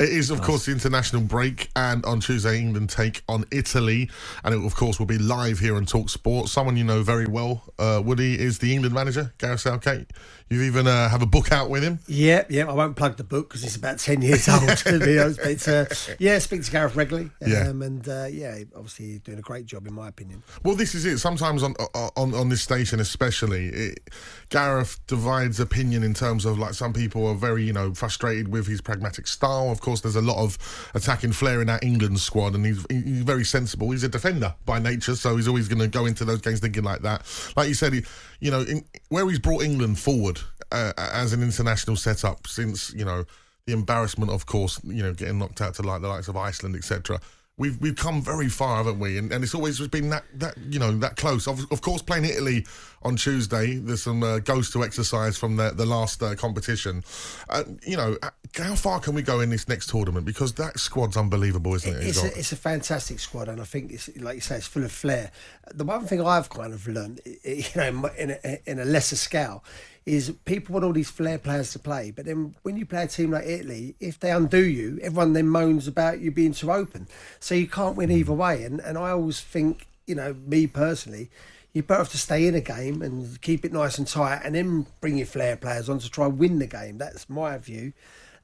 It is, of course, the international break, and on Tuesday, England take on Italy, and it, of course, will be live here on talkSPORT. Someone you know very well, Woody, is the England manager, Gareth Southgate. You even have a book out with him. Yeah. I won't plug the book because it's about 10 years old. To be honest, but speak to Gareth regularly. Obviously he's doing a great job in my opinion. Well, this is it. Sometimes on this station, especially, Gareth divides opinion in terms of, like, some people are very, frustrated with his pragmatic style. Of course, there's a lot of attacking flair in that England squad, and he's very sensible. He's a defender by nature, so he's always going to go into those games thinking like that. Like you said, where he's brought England forward as an international setup since, the embarrassment, of course, getting knocked out to like the likes of Iceland, etc. We've come very far, haven't we? And it's always been that close. Of course, playing Italy on Tuesday, there's some goes to exercise from the last competition. How far can we go in this next tournament? Because that squad's unbelievable, isn't it? It's a fantastic squad, and I think it's, like you say, it's full of flair. The one thing I've kind of learned, in a lesser scale, is people want all these flair players to play, but then when you play a team like Italy, if they undo you, everyone then moans about you being too open. So you can't win either way. And I always think, me personally, you're better off to stay in a game and keep it nice and tight, and then bring your flair players on to try and win the game. That's my view.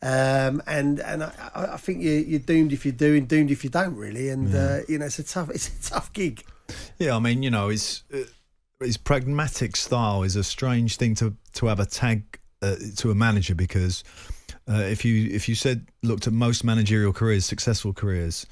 And I think you're doomed if you do and doomed if you don't, really. And it's a tough gig. Yeah, I mean, his pragmatic style is a strange thing to have a tag to a manager, because if you looked at most managerial careers, successful careers,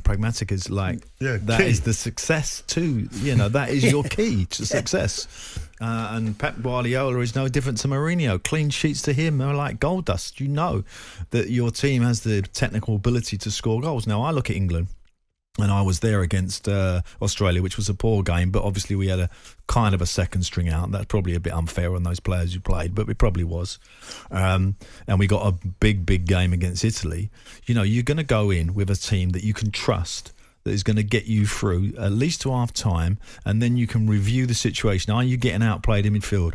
pragmatic is like that key. Is the success too. That is your key to success. And Pep Guardiola is no different to Mourinho. Clean sheets to him are like gold dust. You know that your team has the technical ability to score goals. Now I look at England, and I was there against Australia, which was a poor game, but obviously we had a kind of a second string out. That's probably a bit unfair on those players who played, but it probably was. And we got a big game against Italy. You're going to go in with a team that you can trust, that is going to get you through at least to half time, and then you can review the situation. Are you getting outplayed in midfield?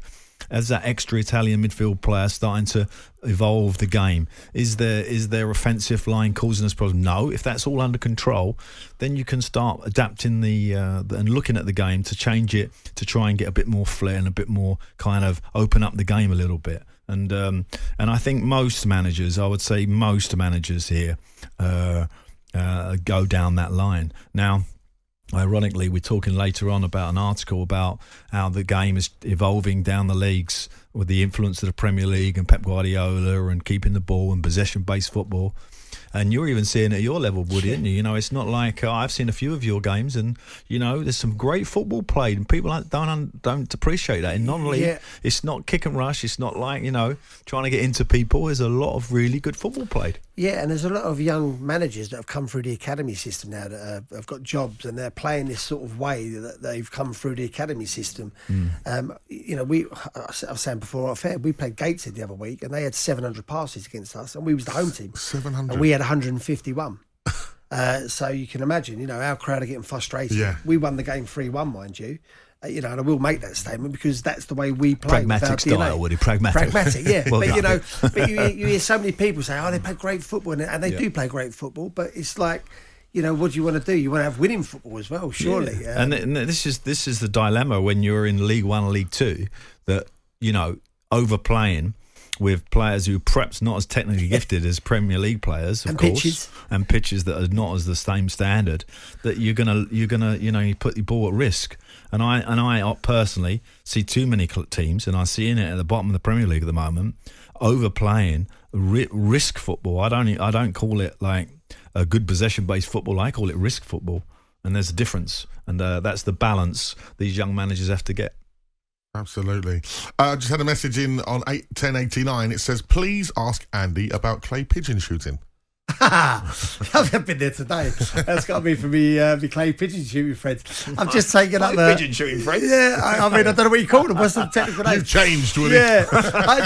As that extra Italian midfield player starting to evolve the game, is their offensive line causing us problems? No. If that's all under control, then you can start adapting and looking at the game to change it, to try and get a bit more flair and a bit more kind of open up the game a little bit. And I think most managers, I would say most managers here go down that line. Now, ironically, we're talking later on about an article about how the game is evolving down the leagues with the influence of the Premier League and Pep Guardiola and keeping the ball and possession-based football. And you're even seeing it at your level, Woody, aren't you? It's not like I've seen a few of your games, and there's some great football played, and people don't appreciate that in non-league. Yeah. It's not kick and rush. It's not like trying to get into people. There's a lot of really good football played. Yeah, and there's a lot of young managers that have come through the academy system now that have got jobs, and they're playing this sort of way that they've come through the academy system. I was saying before off air, we played Gateshead the other week, and they had 700 passes against us, and we was the home team. 700. And we had 151. So you can imagine, our crowd are getting frustrated. Yeah. We won the game 3-1, mind you. And I will make that statement because that's the way we play. Pragmatic style, Woody. Pragmatic, yeah. Well but you hear so many people say, "Oh, they play great football," and they do play great football. But it's like, what do you want to do? You want to have winning football as well, surely. Yeah. And this is the dilemma when you're in League One and League Two, that overplaying with players who perhaps not as technically gifted as Premier League players, of course, and pitches that are not as the same standard, that you're gonna you put your ball at risk. And I personally see too many teams, and I'm seeing it at the bottom of the Premier League at the moment, overplaying risk football. I don't call it like a good possession-based football. I call it risk football, and there's a difference, and that's the balance these young managers have to get. Absolutely. I just had a message in on 1089. It says, please ask Andy about clay pigeon shooting. I've been there today. That's got to be for me clay pigeon shooting friends. I've just taken up pigeon shooting friends. Yeah, I don't know what you call them. What's the technical name? You've changed, Woody. Yeah.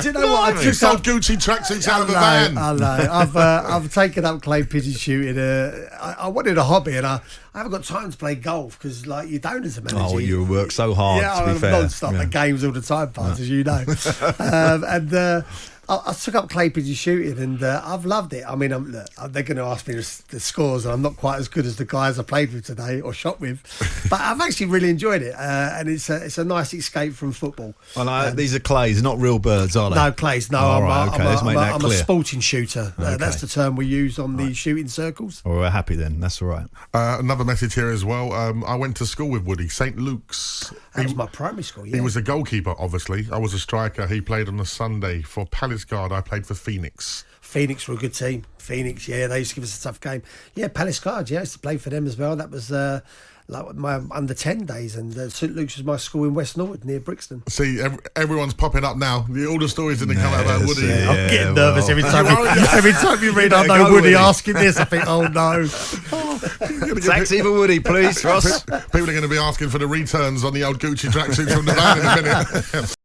Do you know what? You sold Gucci tracksuits out of a van. I know. I've taken up clay pigeon shooting. I wanted a hobby, and I haven't got time to play golf because, you don't as a manager. Oh, you work so hard. Yeah, to be fair. Non-stop at games all the time, as you know. I took up clay pigeon shooting, and I've loved it. I mean, look, they're going to ask me the scores, and I'm not quite as good as the guys I played with today or shot with, but I've actually really enjoyed it, and it's a nice escape from football. Well, these are clays, not real birds, are they? No clays. No, All right, okay, let's make that I'm clear. a sporting shooter. Okay. That's the term we use on the shooting circles. Well, we're happy then. That's all right. Another message here as well. I went to school with Woody, St Luke's. That was my primary school. Yeah. He was a goalkeeper, obviously. I was a striker. He played on a Sunday for Palace Guard. I played for Phoenix. Phoenix were a good team. Phoenix, yeah, they used to give us a tough game. Yeah, Palace Guard, yeah, I used to play for them as well. That was like my under 10 days, and St Luke's was my school in West Norwood near Brixton. See, everyone's popping up now. All the stories that come out about Woody. I'm getting nervous every time you read. I know Woody asking this. I think, oh no. Taxi for Woody, please, Ross. People are going to be asking for the returns on the old Gucci tracksuits from the van in a minute.